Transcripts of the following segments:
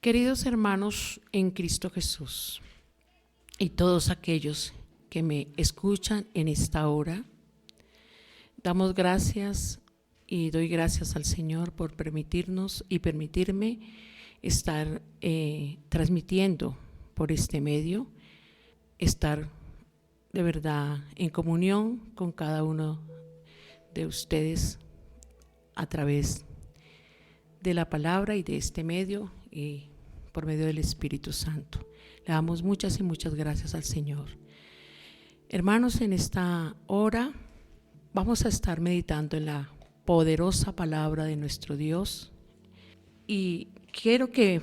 Queridos hermanos en Cristo Jesús y todos aquellos que me escuchan en esta hora, damos gracias y doy gracias al Señor por permitirnos y permitirme estar transmitiendo por este medio, estar de verdad en comunión con cada uno de ustedes a través de la palabra y de este medio y por medio del Espíritu Santo. Le damos muchas y muchas gracias al Señor. Hermanos, en esta hora vamos a estar meditando en la poderosa palabra de nuestro Dios y quiero que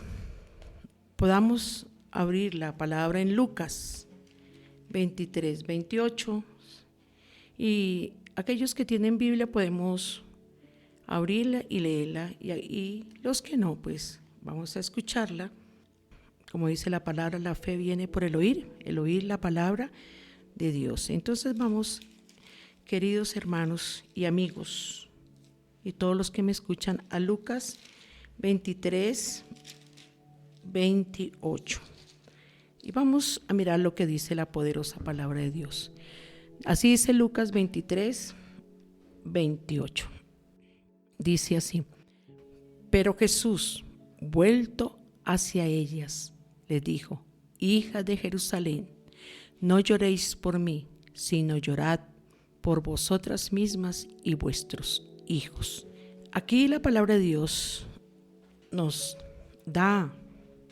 podamos abrir la palabra en Lucas 23, 28 y aquellos que tienen Biblia podemos abrirla y leerla y los que no, pues vamos a escucharla. Como dice la palabra, la fe viene por el oír la palabra de Dios. Entonces vamos, queridos hermanos y amigos y todos los que me escuchan, a Lucas 23, 28. Y vamos a mirar lo que dice la poderosa palabra de Dios. Así dice Lucas 23, 28. Dice así: pero Jesús, vuelto hacia ellas, les dijo: hijas de Jerusalén, no lloréis por mí, sino llorad por vosotras mismas y vuestros hijos. Aquí la palabra de Dios nos da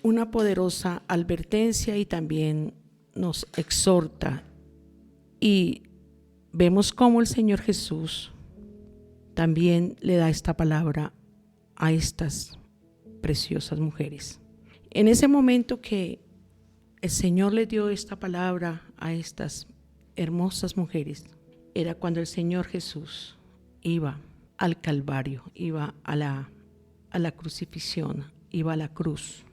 una poderosa advertencia y también nos exhorta, y vemos cómo el Señor Jesús también le da esta palabra a estas preciosas mujeres. En ese momento que el Señor le dio esta palabra a estas hermosas mujeres, era cuando el Señor Jesús iba al Calvario, iba a la crucifixión, iba a la cruz.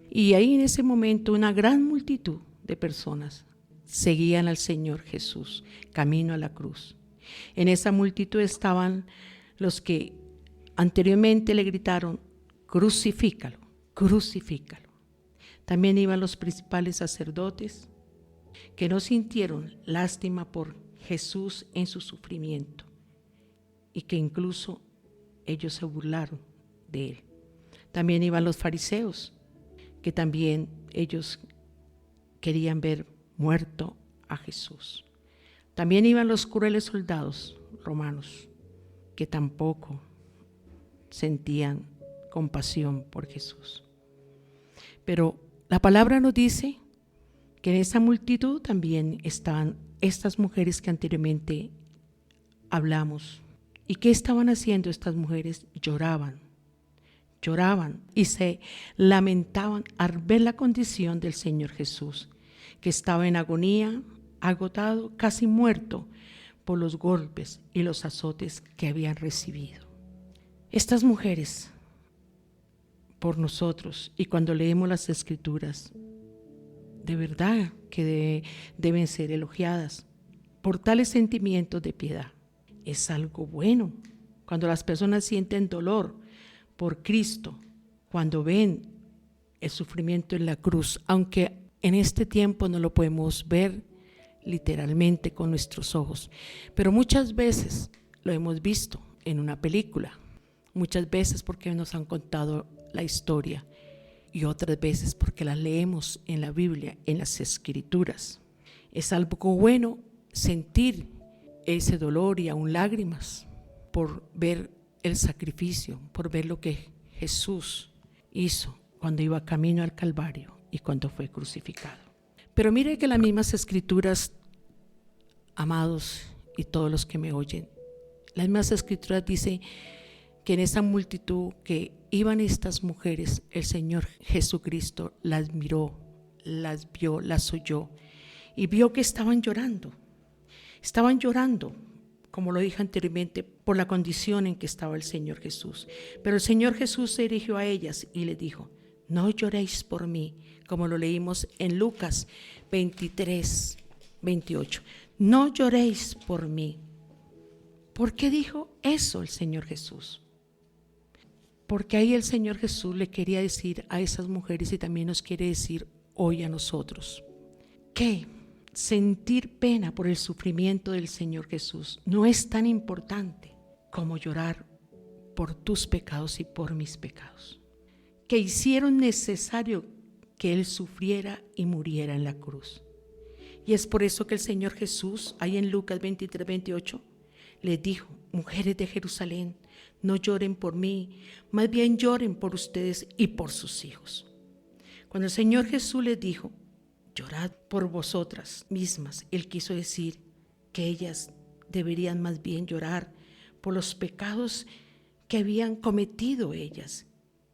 Y ahí en ese momento una gran multitud de personas seguían al Señor Jesús camino a la cruz. En esa multitud estaban los que anteriormente le gritaron: crucifícalo, crucifícalo. También iban los principales sacerdotes que no sintieron lástima por Jesús en su sufrimiento y que incluso ellos se burlaron de él. También iban los fariseos, que también ellos querían ver muerto a Jesús. También iban los crueles soldados romanos, que tampoco sentían compasión por Jesús. Pero la palabra nos dice que en esa multitud también estaban estas mujeres que anteriormente hablamos. ¿Y qué estaban haciendo estas mujeres? Lloraban y se lamentaban al ver la condición del Señor Jesús, que estaba en agonía, agotado, casi muerto por los golpes y los azotes que habían recibido. Estas mujeres, por nosotros, y cuando leemos las Escrituras, de verdad que deben ser elogiadas por tales sentimientos de piedad. Es algo bueno cuando las personas sienten dolor por Cristo, cuando ven el sufrimiento en la cruz, aunque en este tiempo no lo podemos ver literalmente con nuestros ojos, pero muchas veces lo hemos visto en una película, muchas veces porque nos han contado la historia y otras veces porque la leemos en la Biblia, en las Escrituras. Es algo bueno sentir ese dolor y aún lágrimas por ver el sacrificio, por ver lo que Jesús hizo cuando iba camino al Calvario y cuando fue crucificado. Pero mire que las mismas Escrituras, amados y todos los que me oyen, las mismas Escrituras dicen que en esa multitud que iban estas mujeres, el Señor Jesucristo las miró, las vio, las oyó y vio que estaban llorando. Estaban llorando, como lo dije anteriormente, por la condición en que estaba el Señor Jesús. Pero el Señor Jesús se dirigió a ellas y les dijo: no lloréis por mí, como lo leímos en Lucas 23, 28. No lloréis por mí. ¿Por qué dijo eso el Señor Jesús? Porque ahí el Señor Jesús le quería decir a esas mujeres y también nos quiere decir hoy a nosotros que sentir pena por el sufrimiento del Señor Jesús no es tan importante como llorar por tus pecados y por mis pecados, que hicieron necesario que Él sufriera y muriera en la cruz. Y es por eso que el Señor Jesús, ahí en Lucas 23, 28, les dijo: mujeres de Jerusalén, no lloren por mí, más bien lloren por ustedes y por sus hijos. Cuando el Señor Jesús les dijo: llorad por vosotras mismas, Él quiso decir que ellas deberían más bien llorar por los pecados que habían cometido ellas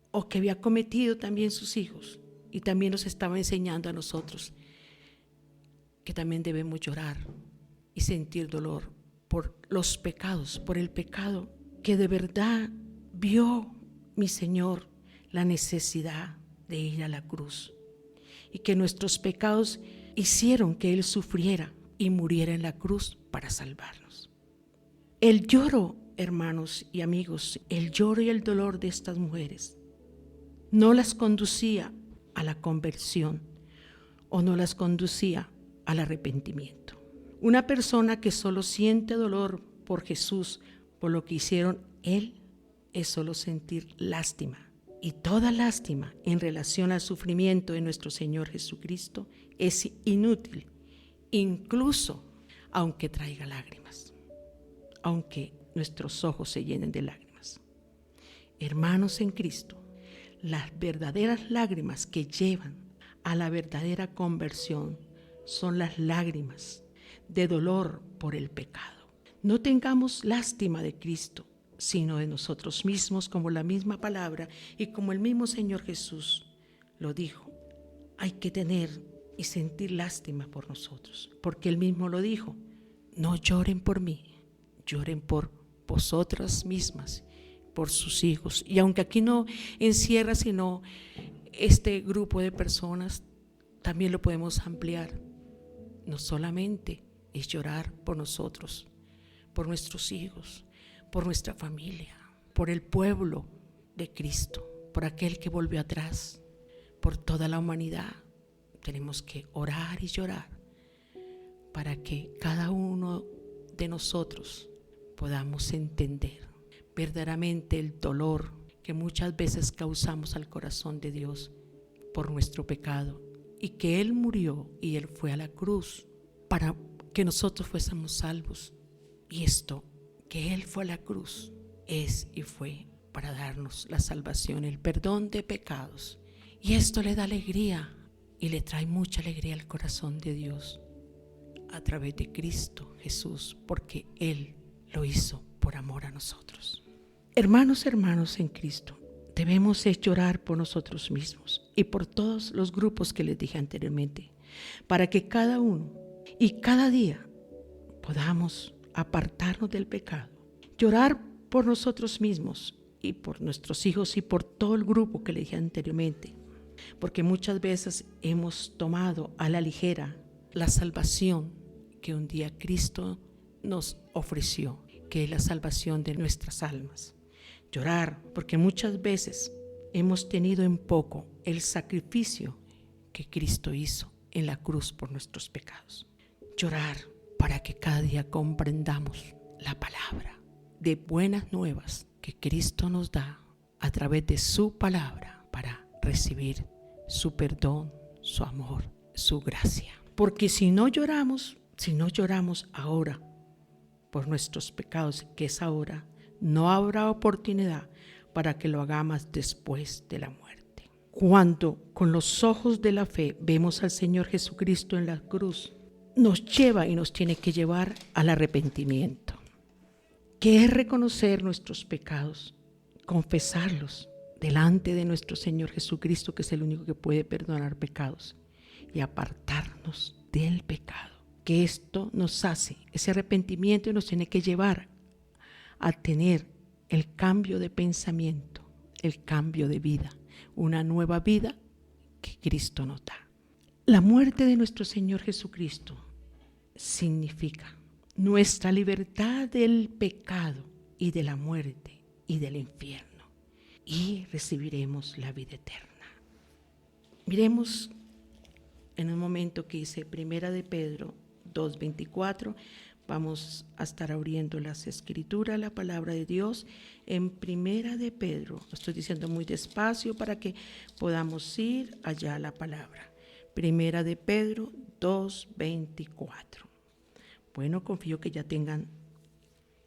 o que había cometido también sus hijos. Y también nos estaba enseñando a nosotros que también debemos llorar y sentir dolor por los pecados, por el pecado que de verdad vio mi Señor la necesidad de ir a la cruz y que nuestros pecados hicieron que Él sufriera y muriera en la cruz para salvarnos. El lloro, hermanos y amigos, el lloro y el dolor de estas mujeres no las conducía a la conversión o no las conducía al arrepentimiento. Una persona que solo siente dolor por Jesús, por lo que hicieron Él, es solo sentir lástima. Y toda lástima en relación al sufrimiento de nuestro Señor Jesucristo es inútil, incluso aunque traiga lágrimas, aunque nuestros ojos se llenen de lágrimas. Hermanos en Cristo, las verdaderas lágrimas que llevan a la verdadera conversión son las lágrimas de dolor por el pecado. No tengamos lástima de Cristo, sino de nosotros mismos, como la misma palabra y como el mismo Señor Jesús lo dijo. Hay que tener y sentir lástima por nosotros, porque Él mismo lo dijo: no lloren por mí, lloren por vosotras mismas, por sus hijos. Y aunque aquí no encierra sino este grupo de personas, también lo podemos ampliar. No solamente es llorar por nosotros, por nuestros hijos, por nuestra familia, por el pueblo de Cristo, por aquel que volvió atrás, por toda la humanidad. Tenemos que orar y llorar para que cada uno de nosotros podamos entender verdaderamente el dolor que muchas veces causamos al corazón de Dios por nuestro pecado, y que Él murió y Él fue a la cruz para que nosotros fuésemos salvos. Y esto, que Él fue a la cruz, es y fue para darnos la salvación, el perdón de pecados. Y esto le da alegría y le trae mucha alegría al corazón de Dios a través de Cristo Jesús, porque Él lo hizo por amor a nosotros. Hermanos en Cristo, debemos llorar por nosotros mismos y por todos los grupos que les dije anteriormente, para que cada uno y cada día podamos apartarnos del pecado, llorar por nosotros mismos y por nuestros hijos y por todo el grupo que le dije anteriormente, porque muchas veces hemos tomado a la ligera la salvación que un día Cristo nos ofreció, que es la salvación de nuestras almas. Llorar porque muchas veces hemos tenido en poco el sacrificio que Cristo hizo en la cruz por nuestros pecados. Llorar para que cada día comprendamos la palabra de buenas nuevas que Cristo nos da a través de su palabra para recibir su perdón, su amor, su gracia. Porque si no lloramos ahora por nuestros pecados, que es ahora, no habrá oportunidad para que lo hagamos después de la muerte. Cuando con los ojos de la fe vemos al Señor Jesucristo en la cruz, nos lleva y nos tiene que llevar al arrepentimiento, que es reconocer nuestros pecados, confesarlos delante de nuestro Señor Jesucristo, que es el único que puede perdonar pecados, y apartarnos del pecado. Que esto nos hace, ese arrepentimiento nos tiene que llevar a tener el cambio de pensamiento, el cambio de vida, una nueva vida que Cristo nos da. La muerte de nuestro Señor Jesucristo significa nuestra libertad del pecado y de la muerte y del infierno. y recibiremos la vida eterna. Miremos en un momento que dice Primera de Pedro 2:24. Vamos a estar abriendo las escrituras, la palabra de Dios en Primera de Pedro. Lo estoy diciendo muy despacio para que podamos ir allá a la palabra. Primera de Pedro 2:24. Bueno, confío que ya tengan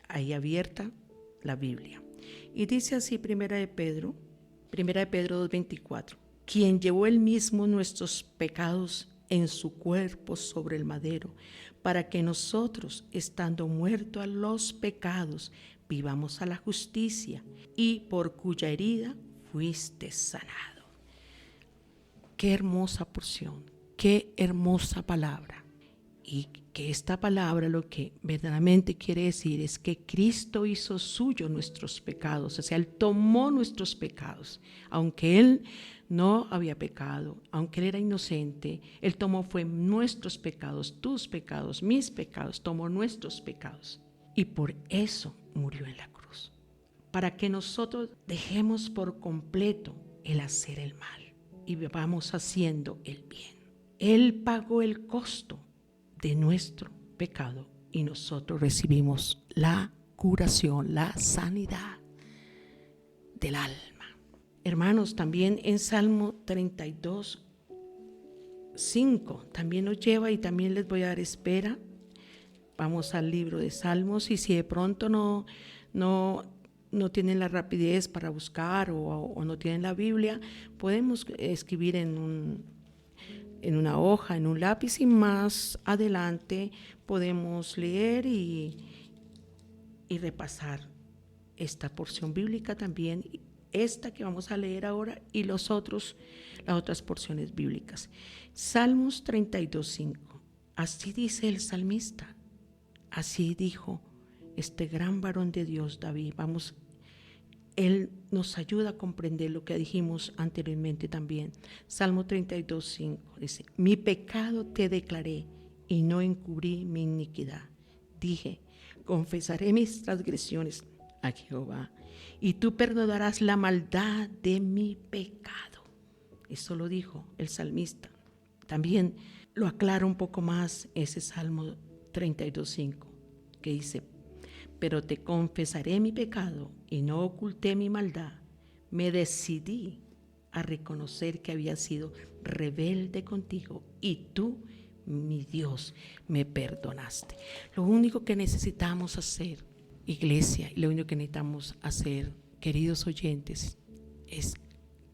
ahí abierta la Biblia. Y dice así Primera de Pedro 2:24. Quien llevó él mismo nuestros pecados en su cuerpo sobre el madero, para que nosotros, estando muertos a los pecados, vivamos a la justicia, y por cuya herida fuiste sanado. Qué hermosa porción, qué hermosa palabra. Y que esta palabra lo que verdaderamente quiere decir es que Cristo hizo suyo nuestros pecados, o sea, Él tomó nuestros pecados, aunque Él no había pecado, aunque Él era inocente, Él tomó fue nuestros pecados, tus pecados, mis pecados, tomó nuestros pecados y por eso murió en la cruz, para que nosotros dejemos por completo el hacer el mal y vamos haciendo el bien. Él pagó el costo de nuestro pecado y nosotros recibimos la curación, la sanidad del alma. Hermanos, también en Salmo 32:5 también nos lleva, y también les voy a dar espera. Vamos al libro de Salmos, y si de pronto no tienen la rapidez para buscar o no tienen la Biblia, podemos escribir en una hoja, en un lápiz, y más adelante podemos leer y repasar esta porción bíblica también, esta que vamos a leer ahora y las otras porciones bíblicas. Salmos 32:5. Así dice el salmista, así dijo este gran varón de Dios, David. Él nos ayuda a comprender lo que dijimos anteriormente también. Salmo 32:5 dice: mi pecado te declaré y no encubrí mi iniquidad. Dije, confesaré mis transgresiones a Jehová, y tú perdonarás la maldad de mi pecado. Eso lo dijo el salmista. También lo aclara un poco más ese Salmo 32:5, que dice: pero te confesaré mi pecado y no oculté mi maldad. Me decidí a reconocer que había sido rebelde contigo y tú, mi Dios, me perdonaste. Lo único que necesitamos hacer, iglesia, y lo único que necesitamos hacer, queridos oyentes, es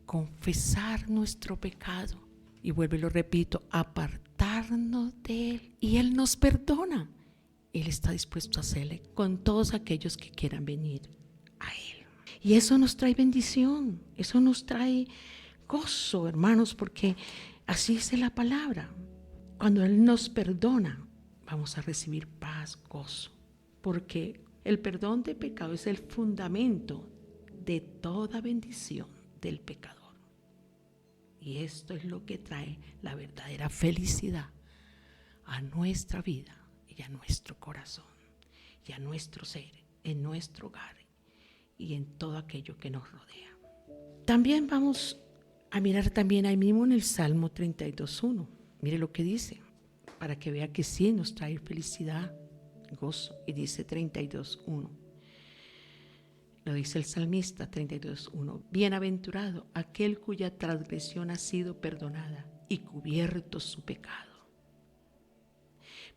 confesar nuestro pecado. Y vuelvo y lo repito, apartarnos de Él. Y Él nos perdona. Él está dispuesto a hacerle con todos aquellos que quieran venir a Él. Y eso nos trae bendición, eso nos trae gozo, hermanos, porque así dice la palabra. Cuando Él nos perdona, vamos a recibir paz, gozo, porque el perdón de pecado es el fundamento de toda bendición del pecador. Y esto es lo que trae la verdadera felicidad a nuestra vida y a nuestro corazón y a nuestro ser, en nuestro hogar y en todo aquello que nos rodea. También vamos a mirar también ahí mismo en el Salmo 32:1. Mire lo que dice, para que vea que sí nos trae felicidad, gozo. Y dice 32:1. Lo dice el salmista 32:1. Bienaventurado aquel cuya transgresión ha sido perdonada y cubierto su pecado.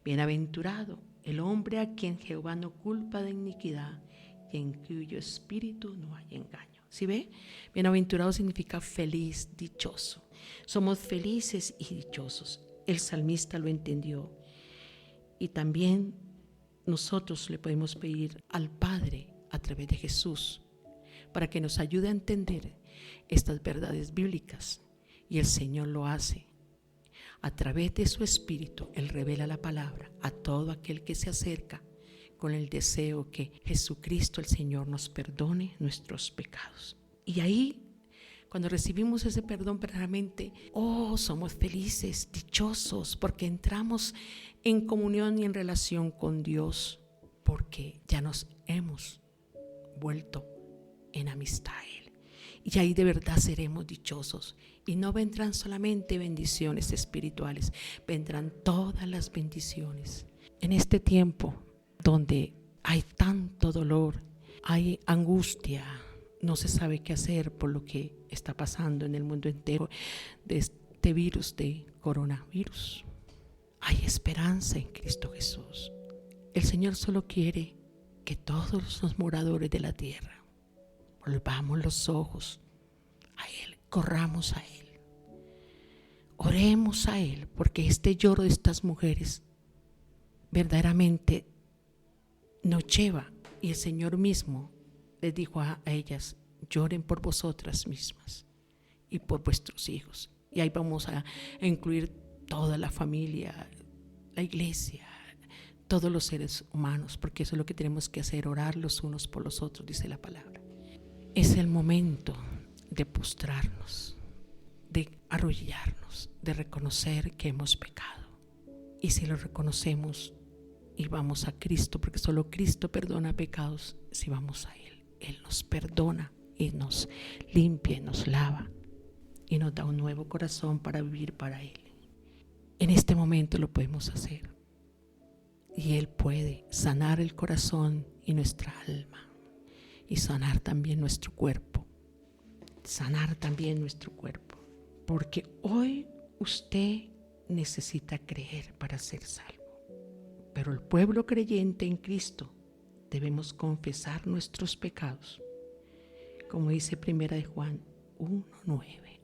Bienaventurado el hombre a quien Jehová no culpa de iniquidad y en cuyo espíritu no hay engaño. ¿Sí ve? Bienaventurado significa feliz, dichoso. Somos felices y dichosos. El salmista lo entendió. Y también nosotros le podemos pedir al Padre a través de Jesús para que nos ayude a entender estas verdades bíblicas. Y el Señor lo hace. A través de su Espíritu, Él revela la palabra a todo aquel que se acerca con el deseo que Jesucristo el Señor nos perdone nuestros pecados. Y ahí, cuando recibimos ese perdón verdaderamente, somos felices, dichosos, porque entramos en comunión y en relación con Dios, porque ya nos hemos vuelto en amistad a Él. Y ahí de verdad seremos dichosos. Y no vendrán solamente bendiciones espirituales, vendrán todas las bendiciones. En este tiempo donde hay tanto dolor, hay angustia, no se sabe qué hacer por lo que está pasando en el mundo entero de este virus de coronavirus. Hay esperanza en Cristo Jesús. El Señor solo quiere que todos los moradores de la tierra volvamos los ojos a Él, corramos a Él, oremos a Él, porque este lloro de estas mujeres verdaderamente nos lleva, y el Señor mismo les dijo a ellas: lloren por vosotras mismas y por vuestros hijos. Y ahí vamos a incluir toda la familia, la iglesia, todos los seres humanos, porque eso es lo que tenemos que hacer, orar los unos por los otros, dice la palabra. Es el momento de postrarnos, de arrodillarnos, de reconocer que hemos pecado. Y si lo reconocemos y vamos a Cristo, porque solo Cristo perdona pecados, si vamos a Él, Él nos perdona y nos limpia y nos lava y nos da un nuevo corazón para vivir para Él. En este momento lo podemos hacer, y Él puede sanar el corazón y nuestra alma, y sanar también nuestro cuerpo, porque hoy usted necesita creer para ser salvo. Pero el pueblo creyente en Cristo debemos confesar nuestros pecados, como dice 1 de Juan 1:9,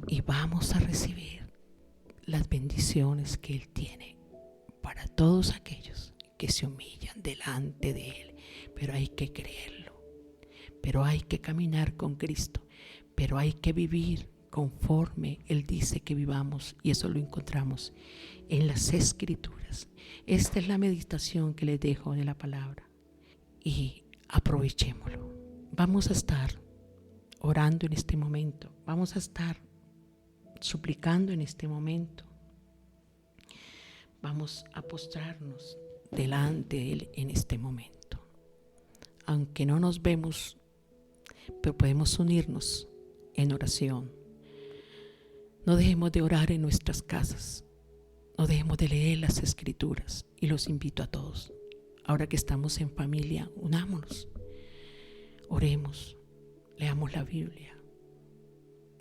y vamos a recibir las bendiciones que Él tiene para todos aquellos que se humillan delante de Él. Pero hay que creerlo, pero hay que caminar con Cristo, pero hay que vivir conforme Él dice que vivamos, y eso lo encontramos en las Escrituras. Esta es la meditación que les dejo de la palabra, y aprovechémoslo. Vamos a estar orando en este momento, vamos a estar suplicando en este momento, vamos a postrarnos delante de Él en este momento. Aunque no nos vemos, pero podemos unirnos en oración. No dejemos de orar en nuestras casas, no dejemos de leer las Escrituras, y los invito a todos. Ahora que estamos en familia, unámonos, oremos, leamos la Biblia.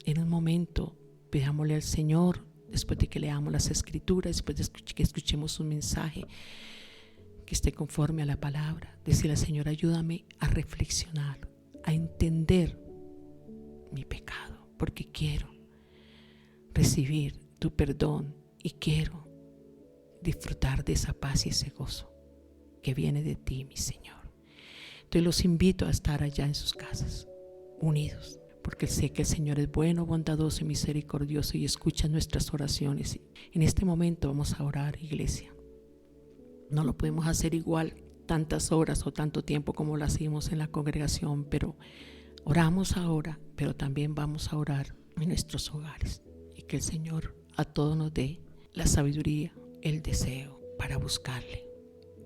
En un momento pidámosle al Señor, después de que leamos las Escrituras, después de que escuchemos un mensaje que esté conforme a la palabra, decirle al Señor: ayúdame a reflexionar, a entender mi pecado, porque quiero recibir tu perdón y quiero disfrutar de esa paz y ese gozo que viene de ti, mi Señor. Entonces los invito a estar allá en sus casas, unidos, porque sé que el Señor es bueno, bondadoso y misericordioso, y escucha nuestras oraciones. En este momento vamos a orar, iglesia. No lo podemos hacer igual tantas horas o tanto tiempo como lo hacemos en la congregación, pero oramos ahora, pero también vamos a orar en nuestros hogares, y que el Señor a todos nos dé la sabiduría, el deseo para buscarle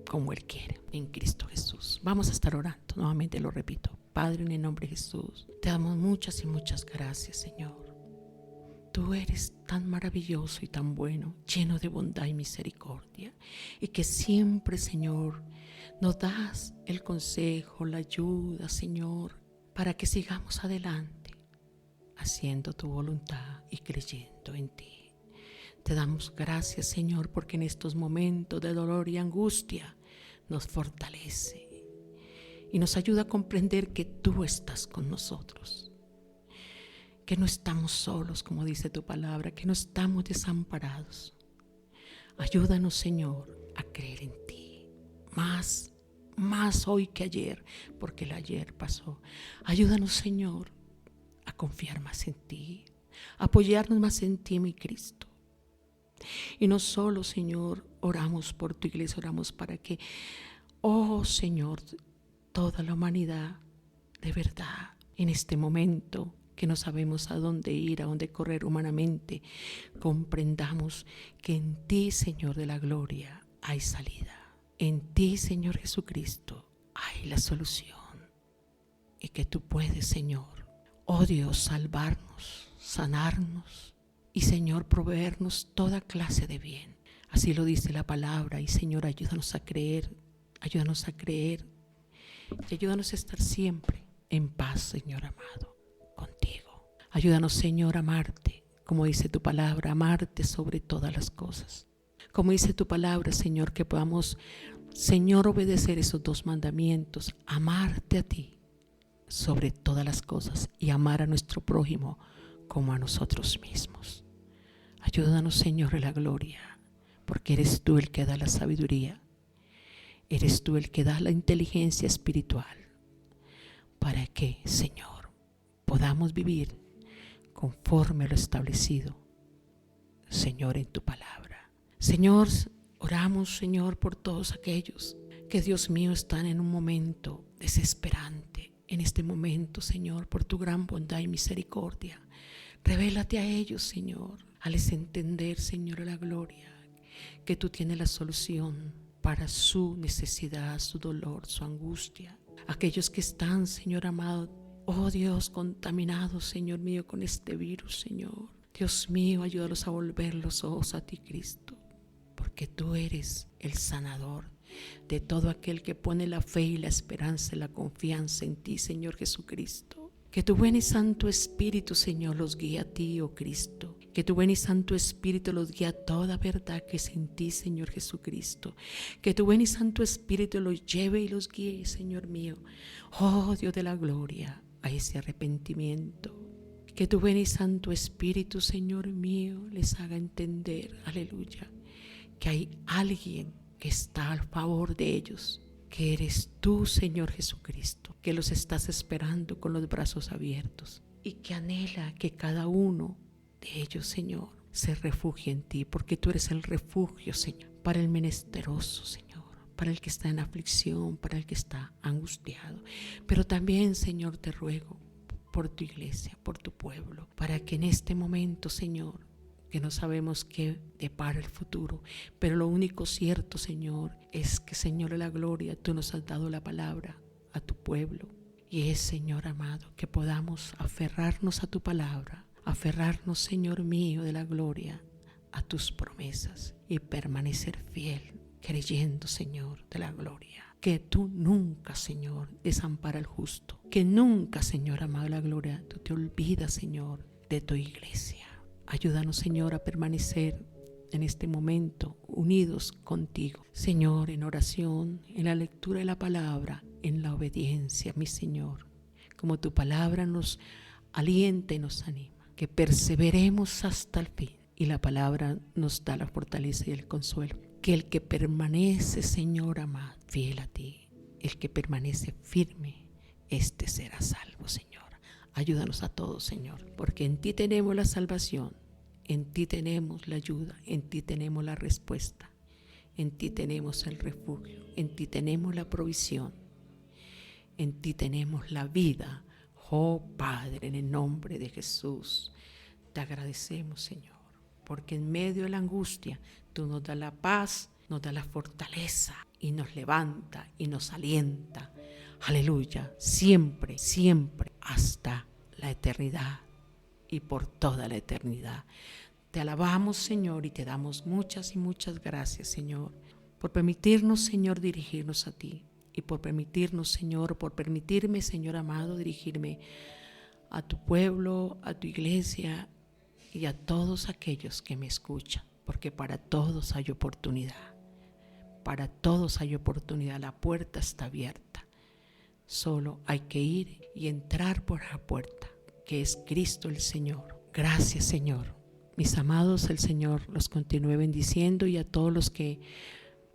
como Él quiere, en Cristo Jesús. Vamos a estar orando, nuevamente lo repito. Padre, en el nombre de Jesús, te damos muchas y muchas gracias, Señor. Tú eres tan maravilloso y tan bueno, lleno de bondad y misericordia, y que siempre, Señor, nos das el consejo, la ayuda, Señor, para que sigamos adelante, haciendo tu voluntad y creyendo en ti. Te damos gracias, Señor, porque en estos momentos de dolor y angustia nos fortalece y nos ayuda a comprender que tú estás con nosotros, que no estamos solos, como dice tu palabra, que no estamos desamparados. Ayúdanos, Señor, a creer en ti, más hoy que ayer, porque el ayer pasó. Ayúdanos, Señor, a confiar más en ti, a apoyarnos más en ti, mi Cristo. Y no solo, Señor, oramos por tu iglesia, oramos para que, oh Señor, toda la humanidad, de verdad, en este momento que no sabemos a dónde ir, a dónde correr humanamente, comprendamos que en ti, Señor de la gloria, hay salida. En ti, Señor Jesucristo, hay la solución. Y que tú puedes, Señor, oh Dios, salvarnos, sanarnos y Señor, proveernos toda clase de bien. Así lo dice la palabra y Señor, ayúdanos a creer y ayúdanos a estar siempre en paz, Señor amado, contigo. Ayúdanos, Señor, a amarte, como dice tu palabra, amarte sobre todas las cosas. Como dice tu palabra, Señor, que podamos, Señor, obedecer esos 2 mandamientos, amarte a ti sobre todas las cosas y amar a nuestro prójimo como a nosotros mismos. Ayúdanos, Señor, en la gloria, porque eres tú el que da la sabiduría, eres tú el que da la inteligencia espiritual, para que, Señor, podamos vivir conforme a lo establecido, Señor, en tu palabra. Señor, oramos, Señor, por todos aquellos que, Dios mío, están en un momento desesperante. En este momento, Señor, por tu gran bondad y misericordia, revélate a ellos, Señor. Hazles entender, Señor, a la gloria, que tú tienes la solución para su necesidad, su dolor, su angustia. Aquellos que están, Señor amado, oh Dios, contaminados, Señor mío, con este virus, Señor. Dios mío, ayúdalos a volver los ojos a ti, Cristo, porque tú eres el sanador de todo aquel que pone la fe y la esperanza y la confianza en ti, Señor Jesucristo. Que tu buen y santo Espíritu, Señor, los guíe a ti, oh Cristo. Que tu buen y santo Espíritu los guíe a toda verdad que es en ti, Señor Jesucristo. Que tu buen y santo Espíritu los lleve y los guíe, Señor mío, oh Dios de la gloria, a ese arrepentimiento. Que tu buen y santo Espíritu, Señor mío, les haga entender, aleluya, que hay alguien que está a favor de ellos, que eres tú, Señor Jesucristo, que los estás esperando con los brazos abiertos y que anhela que cada uno de ellos, Señor, se refugie en ti, porque tú eres el refugio, Señor, para el menesteroso, Señor, para el que está en aflicción, para el que está angustiado. Pero también, Señor, te ruego por tu iglesia, por tu pueblo, para que en este momento, Señor, que no sabemos qué depara el futuro, pero lo único cierto, Señor, es que, Señor de la gloria, tú nos has dado la palabra a tu pueblo, y es, Señor amado, que podamos aferrarnos a tu palabra, aferrarnos, Señor mío de la gloria, a tus promesas y permanecer fiel, creyendo, Señor de la gloria, que tú nunca, Señor, desampara al justo, que nunca, Señor amado de la gloria, tú te olvidas, Señor, de tu iglesia. Ayúdanos, Señor, a permanecer en este momento unidos contigo, Señor, en oración, en la lectura de la palabra, en la obediencia, mi Señor, como tu palabra nos alienta y nos anima, que perseveremos hasta el fin, y la palabra nos da la fortaleza y el consuelo, que el que permanece, Señor amado, fiel a ti, el que permanece firme, este será salvo, Señor. Ayúdanos a todos, Señor, porque en ti tenemos la salvación, en ti tenemos la ayuda, en ti tenemos la respuesta, en ti tenemos el refugio, en ti tenemos la provisión, en ti tenemos la vida. Oh Padre, en el nombre de Jesús, te agradecemos, Señor, porque en medio de la angustia tú nos das la paz, nos das la fortaleza y nos levanta y nos alienta. Aleluya, siempre, siempre, hasta la eternidad y por toda la eternidad. Te alabamos, Señor, y te damos muchas y muchas gracias, Señor, por permitirnos, Señor, dirigirnos a ti, y por permitirnos, Señor, por permitirme, Señor amado, dirigirme a tu pueblo, a tu iglesia y a todos aquellos que me escuchan, porque para todos hay oportunidad. Para todos hay oportunidad, la puerta está abierta. Solo hay que ir y entrar por la puerta, que es Cristo el Señor. Gracias, Señor. Mis amados, el Señor los continúe bendiciendo, y a todos los que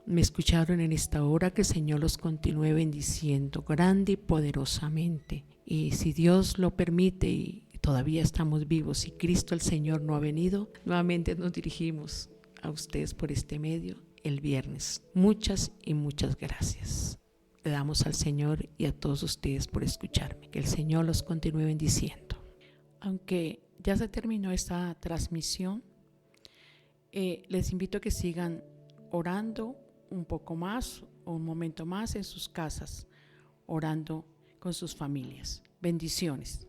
me escucharon en esta hora, que el Señor los continúe bendiciendo grande y poderosamente. Y si Dios lo permite y todavía estamos vivos y Cristo el Señor no ha venido, nuevamente nos dirigimos a ustedes por este medio el viernes. Muchas y muchas gracias. Le damos al Señor y a todos ustedes por escucharme. Que el Señor los continúe bendiciendo. Aunque ya se terminó esta transmisión, les invito a que sigan orando un poco más o un momento más en sus casas, orando con sus familias. Bendiciones.